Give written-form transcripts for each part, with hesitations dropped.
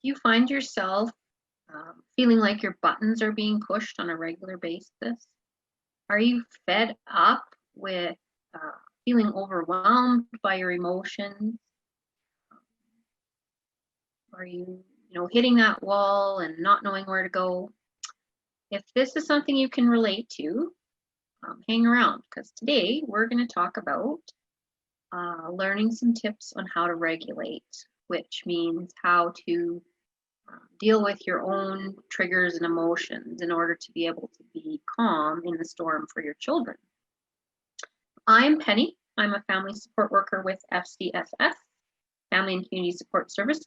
You find yourself feeling like your buttons are being pushed on a regular basis? Are you fed up with feeling overwhelmed by your emotions? Are you, hitting that wall and not knowing where to go? If this is something you can relate to, hang around, because today we're going to talk about learning some tips on how to regulate, which means how to deal with your own triggers and emotions in order to be able to be calm in the storm for your children. I'm Penny. I'm a family support worker with FCSS, Family and Community Support Services,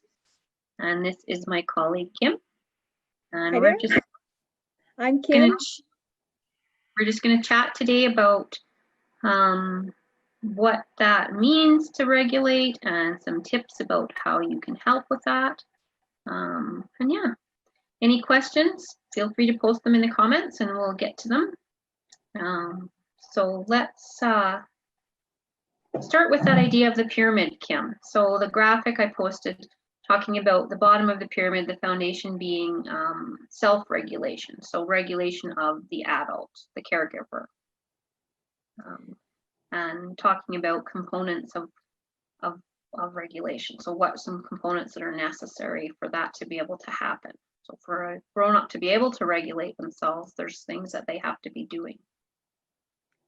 and this is my colleague Kim. And I'm Kim. We're just going to chat today about what that means to regulate and some tips about how you can help with that. And yeah, any questions, feel free to post them in the comments and we'll get to them. So let's start with that idea of the pyramid, Kim. So the graphic I posted talking about the bottom of the pyramid, the foundation being self-regulation, so regulation of the adult, the caregiver, and talking about components of regulation. So what some components that are necessary for that to be able to happen. So for a grown-up to be able to regulate themselves, there's things that they have to be doing.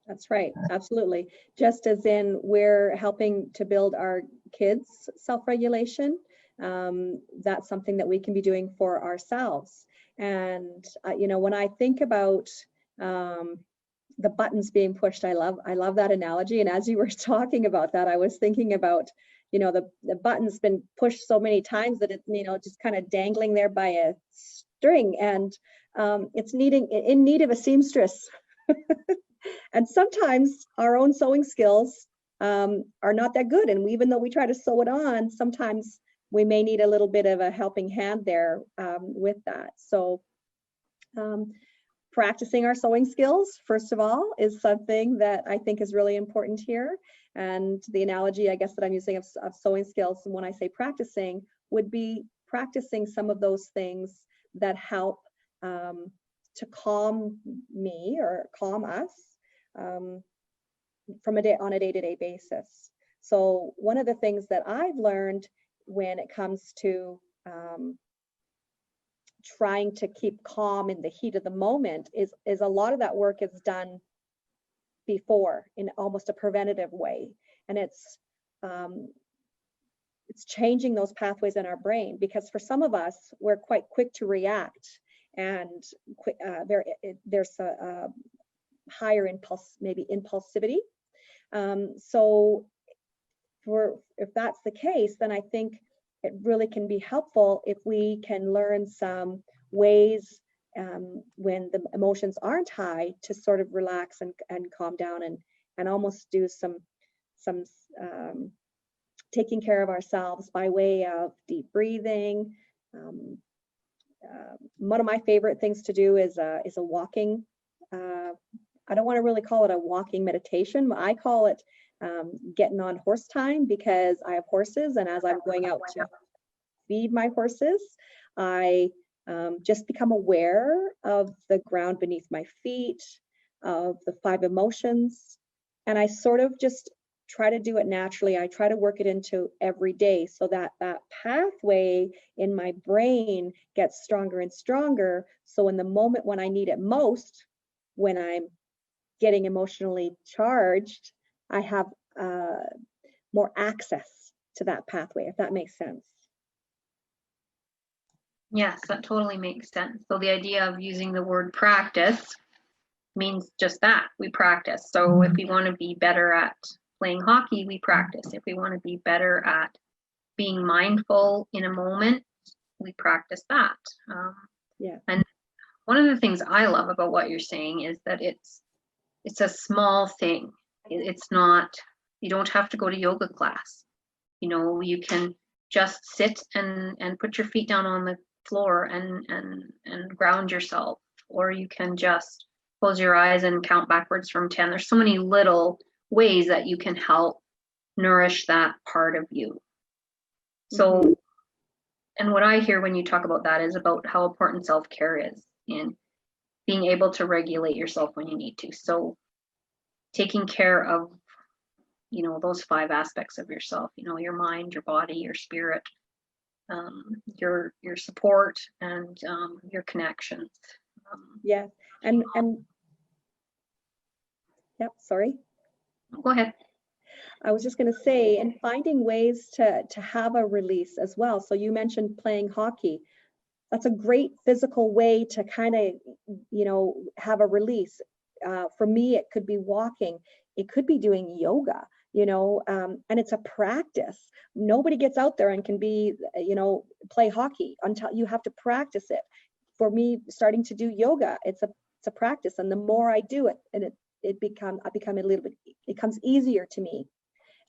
That's right, absolutely. Just as in we're helping to build our kids' self-regulation, that's something that we can be doing for ourselves. And when I think about the buttons being pushed, I love that analogy. And as you were talking about that, I was thinking about the button's been pushed so many times that it's just kind of dangling there by a string, and it's in need of a seamstress. And sometimes our own sewing skills are not that good, and even though we try to sew it on, sometimes we may need a little bit of a helping hand there with that. So practicing our sewing skills, first of all, is something that I think is really important here. And the analogy, I guess, that I'm using of sewing skills, and when I say practicing, would be practicing some of those things that help to calm me or calm us on a day-to-day basis. So one of the things that I've learned when it comes to trying to keep calm in the heat of the moment is a lot of that work is done before in almost a preventative way, and it's changing those pathways in our brain, because for some of us we're quite quick to react, and there's a higher impulsivity. So if that's the case, then I think it really can be helpful if we can learn some ways when the emotions aren't high to sort of relax and calm down and almost do some taking care of ourselves by way of deep breathing. One of my favorite things to do is a walking. I don't want to really call it a walking meditation. I call it getting on horse time, because I have horses, and as I'm going out to feed my horses, I just become aware of the ground beneath my feet, of the 5 emotions, and I sort of just try to do it naturally. I try to work it into every day so that that pathway in my brain gets stronger and stronger. So in the moment when I need it most, when I'm getting emotionally charged, I have more access to that pathway, if that makes sense. Yes, that totally makes sense. So the idea of using the word practice means just that, we practice. So if we want to be better at playing hockey, we practice. If we want to be better at being mindful in a moment, we practice that. Yeah. And one of the things I love about what you're saying is that it's a small thing. It's not, you don't have to go to yoga class. You can just sit and put your feet down on the floor and ground yourself, or you can just close your eyes and count backwards from 10. There's so many little ways that you can help nourish that part of you. So, and what I hear when you talk about that is about how important self-care is in being able to regulate yourself when you need to. So taking care of, those 5 aspects of yourself, your mind, your body, your spirit, your support, and your connections. Yeah. And yep, sorry. Go ahead. I was just going to say, and finding ways to have a release as well. So you mentioned playing hockey. That's a great physical way to kind of, have a release. For me, it could be walking. It could be doing yoga, and it's a practice. Nobody gets out there and can be, play hockey until you have to practice it. For me, starting to do yoga, it's a practice. And the more I do it, and I become a little bit, it comes easier to me.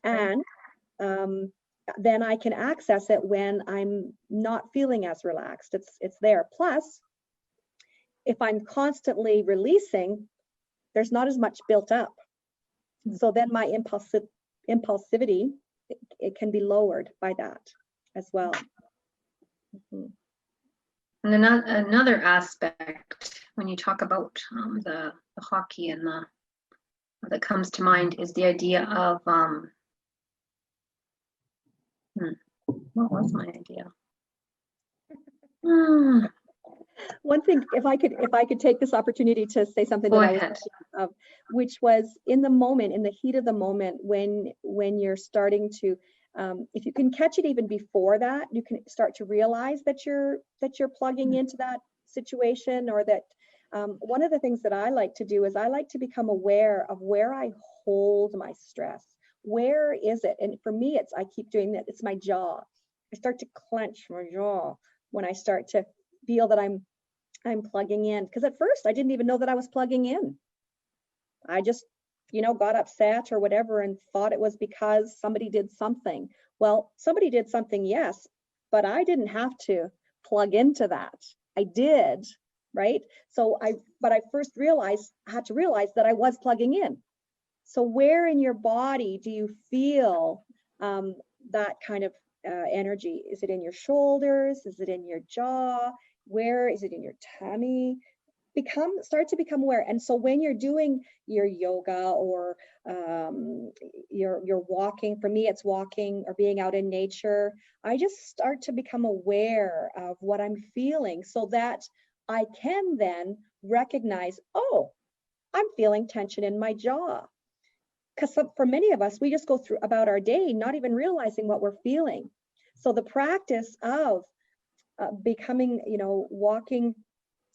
And then I can access it when I'm not feeling as relaxed. It's there. Plus, if I'm constantly releasing, there's not as much built up. So then my impulsivity, it can be lowered by that as well. And another aspect when you talk about the hockey and that comes to mind is the idea of what was my idea? One thing, if I could take this opportunity to say something that I was thinking of, which was in the moment, in the heat of the moment, when you're starting to, if you can catch it even before that, you can start to realize that you're plugging into that situation, or that one of the things that I like to do is I like to become aware of where I hold my stress. Where is it? And for me, I keep doing that. It's my jaw. I start to clench my jaw when I start to feel that I'm plugging in, because at first I didn't even know that I was plugging in. I just, got upset or whatever and thought it was because somebody did something. Well, somebody did something, yes, but I didn't have to plug into that. I did, right? So I first had to realize that I was plugging in. So where in your body do you feel that kind of energy? Is it in your shoulders? Is it in your jaw? Where is it in your tummy? Start to become aware. And so when you're doing your yoga or you're walking, for me it's walking or being out in nature, I just start to become aware of what I'm feeling, so that I can then recognize, oh, I'm feeling tension in my jaw. Because for many of us, we just go through about our day not even realizing what we're feeling. So the practice of becoming, walking,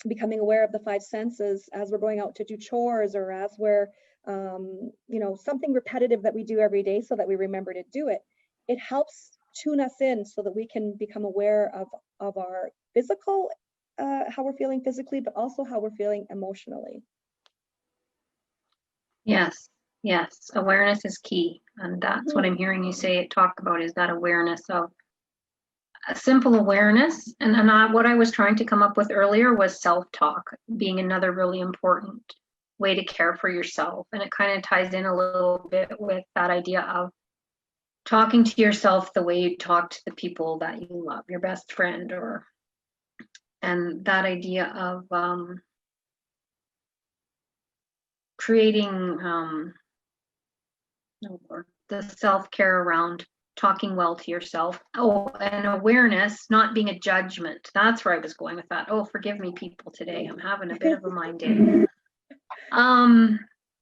becoming aware of the 5 senses as we're going out to do chores, or as we're, something repetitive that we do every day so that we remember to do it. It helps tune us in so that we can become aware of our physical, how we're feeling physically, but also how we're feeling emotionally. Yes. Awareness is key. And that's what I'm hearing you talk about, is that awareness of a simple awareness. And what I was trying to come up with earlier was self-talk being another really important way to care for yourself. And it kind of ties in a little bit with that idea of talking to yourself the way you talk to the people that you love, your best friend, and that idea of creating the self-care around talking well to yourself. Oh, and awareness, not being a judgment. That's where I was going with that. Oh, forgive me, people, today. I'm having a bit of a mind day.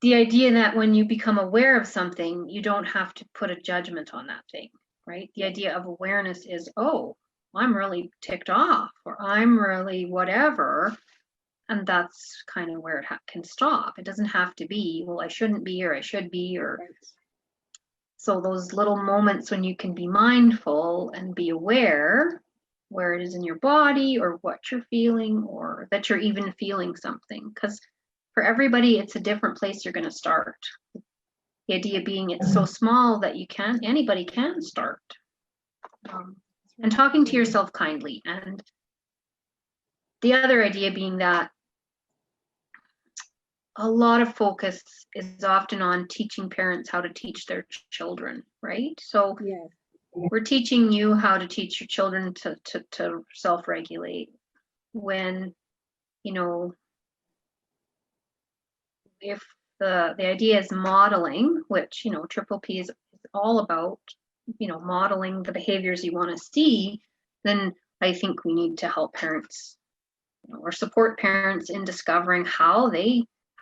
The idea that when you become aware of something, you don't have to put a judgment on that thing, right? The idea of awareness is, oh, I'm really ticked off, or I'm really whatever. And that's kind of where it can stop. It doesn't have to be, well, I shouldn't be, or I should be, or... Right. So those little moments when you can be mindful and be aware where it is in your body, or what you're feeling, or that you're even feeling something. Because for everybody, it's a different place you're going to start. The idea being it's so small that anybody can start. And talking to yourself kindly. And the other idea being that a lot of focus is often on teaching parents how to teach their children, right? So yes. we're teaching you how to teach your children to self-regulate. When, you know, if the idea is modeling, which, you know, Triple P is all about, you know, modeling the behaviors you want to see, then I think we need to help parents, you know, or support parents in discovering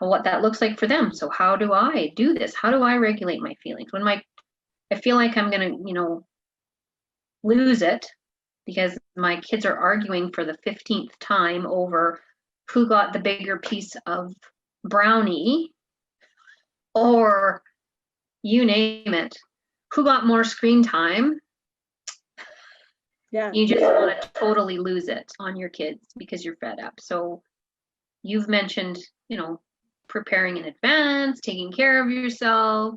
what that looks like for them. So how do I do this? How do I regulate my feelings when I feel like I'm gonna, you know, lose it because my kids are arguing for the 15th time over who got the bigger piece of brownie, or you name it, who got more screen time. Yeah. You just want to totally lose it on your kids because you're fed up. So you've mentioned, you know, preparing in advance, taking care of yourself.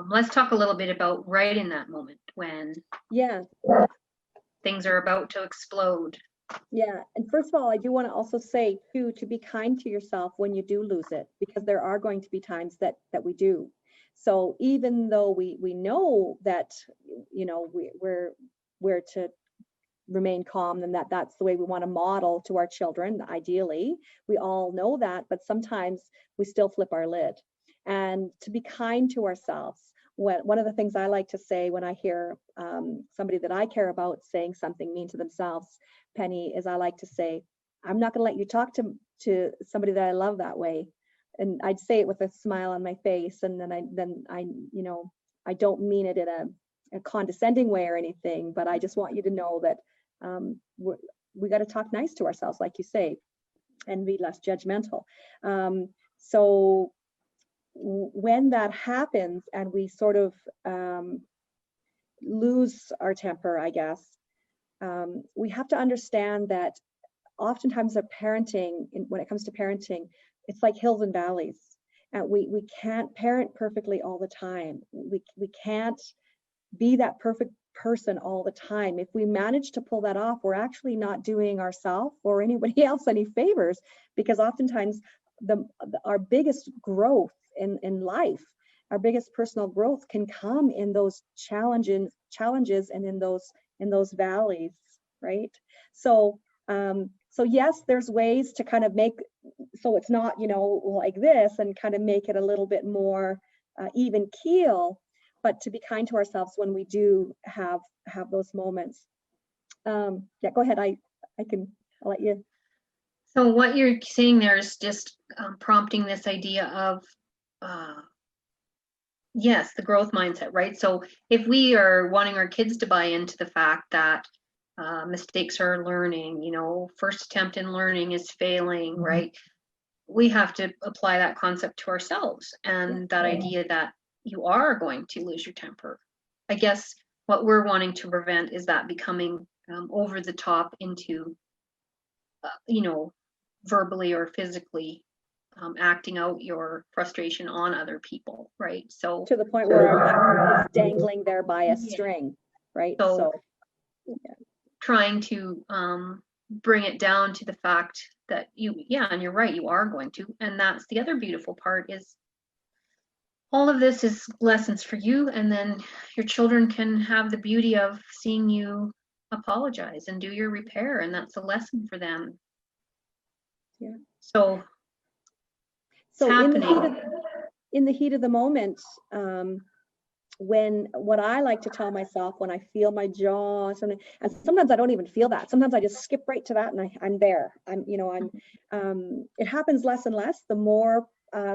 Let's talk a little bit about right in that moment when things are about to explode. Yeah, and first of all, I do want to also say too, to be kind to yourself when you do lose it, because there are going to be times that we do. So even though we know that, you know, we're to remain calm, and that's the way we want to model to our children, ideally, we all know that, but sometimes we still flip our lid. And to be kind to ourselves. One of the things I like to say when I hear somebody that I care about saying something mean to themselves, Penny, is I like to say, I'm not going to let you talk to somebody that I love that way. And I'd say it with a smile on my face, and then I you know, I don't mean it in a condescending way or anything, but I just want you to know that we got to talk nice to ourselves, like you say, and be less judgmental. So when that happens and we sort of lose our temper, I guess, we have to understand that oftentimes when it comes to parenting, it's like hills and valleys. And we can't parent perfectly all the time. We can't be that perfect person all the time. If we manage to pull that off, we're actually not doing ourselves or anybody else any favors, because oftentimes our biggest growth in life, our biggest personal growth can come in those challenges and in those valleys, right? So yes, there's ways to kind of make so it's not, you know, like this, and kind of make it a little bit more even keel, but to be kind to ourselves when we do have those moments. Yeah, go ahead. I'll let you. So what you're saying there is just prompting this idea of, yes, the growth mindset, right? So if we are wanting our kids to buy into the fact that mistakes are learning, you know, first attempt in learning is failing, right? We have to apply that concept to ourselves, and that idea that you are going to lose your temper. I guess what we're wanting to prevent is that becoming over the top into, you know, verbally or physically acting out your frustration on other people, right? So to the point where our temper is dangling there by a string, right? So trying to bring it down to the fact that and you're right, you are going to. And that's the other beautiful part, is all of this is lessons for you, and then your children can have the beauty of seeing you apologize and do your repair, and that's a lesson for them. Yeah. So in the heat of the moment, when what I like to tell myself when I feel my jaw, and sometimes I don't even feel that. Sometimes I just skip right to that, and I'm there. It happens less and less. The more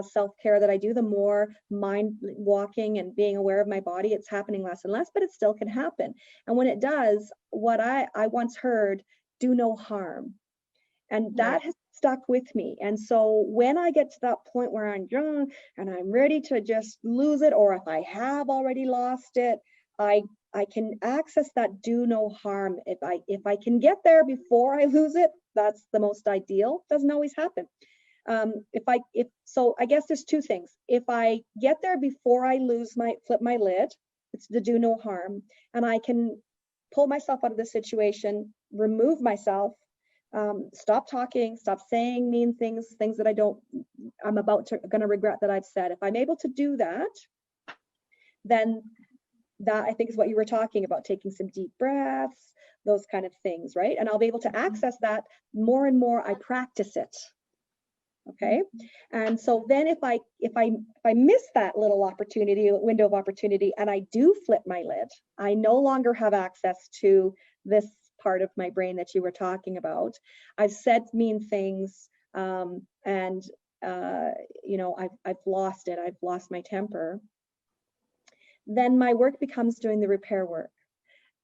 self-care that I do, the more mind walking and being aware of my body, it's happening less and less, but it still can happen. And when it does, what I once heard, do no harm. And that has stuck with me. And so when I get to that point where I'm young and I'm ready to just lose it, or if I have already lost it, I can access that do no harm. If I can get there before I lose it, that's the most ideal. Doesn't always happen. So I guess there's two things. If I get there before I flip my lid, it's the do no harm, and I can pull myself out of the situation, remove myself, stop talking, stop saying mean things that I'm going to regret that I've said. If I'm able to do that, then that I think is what you were talking about, taking some deep breaths, those kind of things, right? And I'll be able to access that more and more I practice it. Okay. And so then if I miss that little opportunity, window of opportunity, and I do flip my lid, I no longer have access to this part of my brain that you were talking about. I've said mean things, and you know, I've lost it. I've lost my temper. Then my work becomes doing the repair work.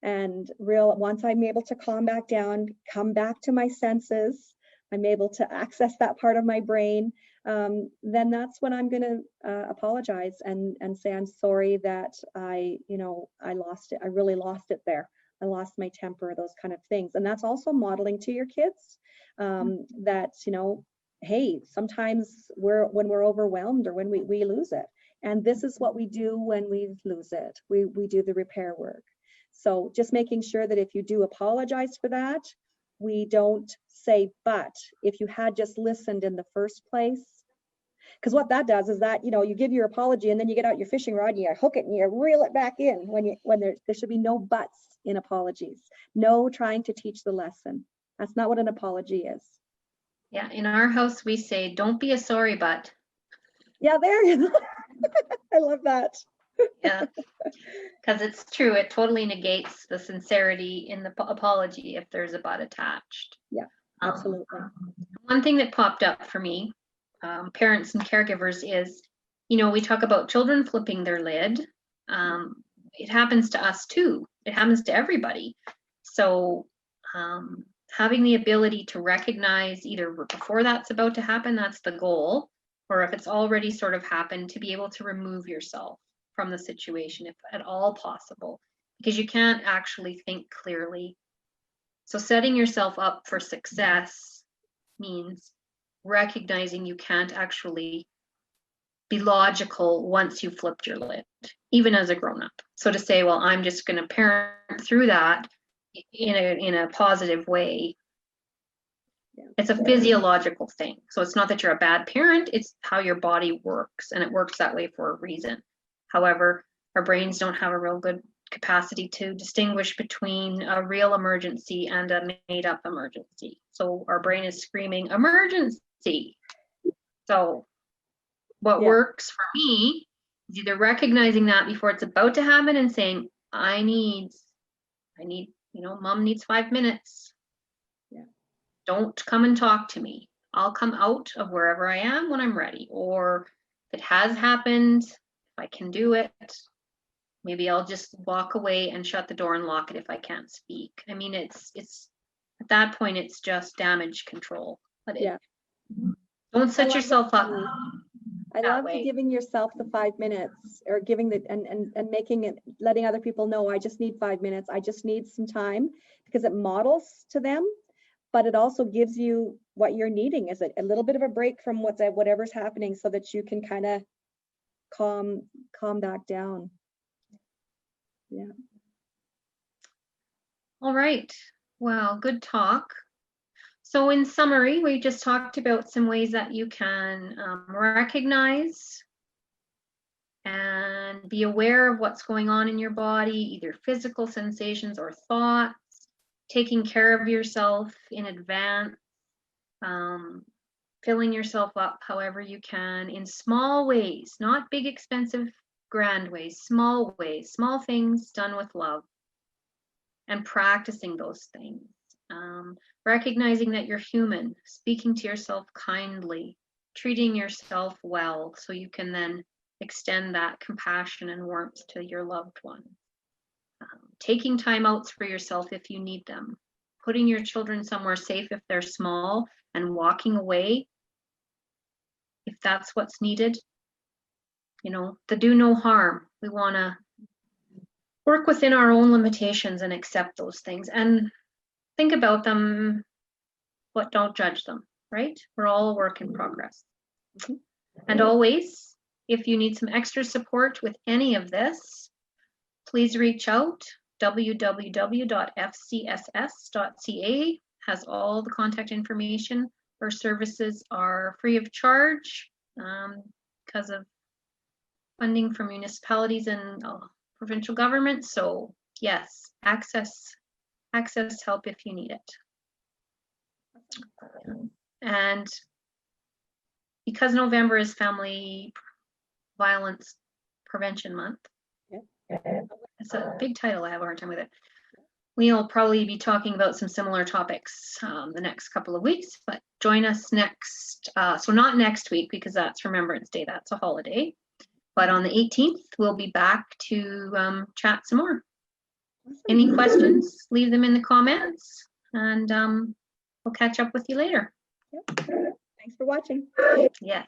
And once I'm able to calm back down, come back to my senses, I'm able to access that part of my brain, then that's when I'm going to apologize and say, I'm sorry that I lost it. I really lost it there. I lost my temper, those kind of things. And that's also modeling to your kids that, you know, hey, sometimes when we're overwhelmed or when we lose it. And this is what we do when we lose it. We do the repair work. So just making sure that if you do apologize for that, we don't say, but if you had just listened in the first place, because what that does is that, you know, you give your apology and then you get out your fishing rod and you hook it and you reel it back in when there should be no buts in apologies. No trying to teach the lesson. That's not what an apology is. Yeah, in our house, we say, don't be a sorry butt. Yeah, there you go. I love that. Yeah, because it's true. It totally negates the sincerity in the apology if there's a but attached. Yeah, absolutely. One thing that popped up for me, parents and caregivers, is, you know, we talk about children flipping their lid. It happens to us too. It happens to everybody. So having the ability to recognize either before that's about to happen, that's the goal, or if it's already sort of happened, to be able to remove yourself from the situation if at all possible, because you can't actually think clearly. So setting yourself up for success means recognizing you can't actually be logical once you've flipped your lid, even as a grown-up. So to say, well, I'm just going to parent through that in a positive way. Yeah. It's a physiological thing. So it's not that you're a bad parent, it's how your body works, and it works that way for a reason. However, our brains don't have a real good capacity to distinguish between a real emergency and a made-up emergency. So our brain is screaming emergency. So what works for me is either recognizing that before it's about to happen and saying, I need, you know, mom needs 5 minutes. Yeah. Don't come and talk to me. I'll come out of wherever I am when I'm ready. Or if it has happened, if I can do it, maybe I'll just walk away and shut the door and lock it if I can't speak. I mean, it's at that point, it's just damage control. But don't set yourself up. I love giving yourself the 5 minutes, or giving the and making it, letting other people know, I just need 5 minutes. I just need some time, because it models to them, but it also gives you what you're needing, is a little bit of a break from whatever's happening, so that you can kind of calm back down. Yeah. All right. Well, good talk. So in summary, we just talked about some ways that you can recognize and be aware of what's going on in your body, either physical sensations or thoughts, taking care of yourself in advance, filling yourself up however you can in small ways, not big, expensive, grand ways, small things done with love, and practicing those things. Recognizing that you're human, speaking to yourself kindly, treating yourself well, so you can then extend that compassion and warmth to your loved one. Taking time outs for yourself if you need them, putting your children somewhere safe if they're small, and walking away if that's what's needed. You know, the do no harm. We want to work within our own limitations and accept those things and think about them, but don't judge them, right? We're all a work in progress. And always, if you need some extra support with any of this, please reach out. www.fcss.ca has all the contact information. Our services are free of charge because of funding from municipalities and provincial government. So yes, access help if you need it. And because November is Family Violence Prevention Month, it's a big title. I have a hard time with it. We'll probably be talking about some similar topics the next couple of weeks, but join us next, so not next week because that's Remembrance Day, that's a holiday, but on the 18th, we'll be back to chat some more. Any questions, leave them in the comments, and we'll catch up with you later. Yep. Thanks for watching. Yes.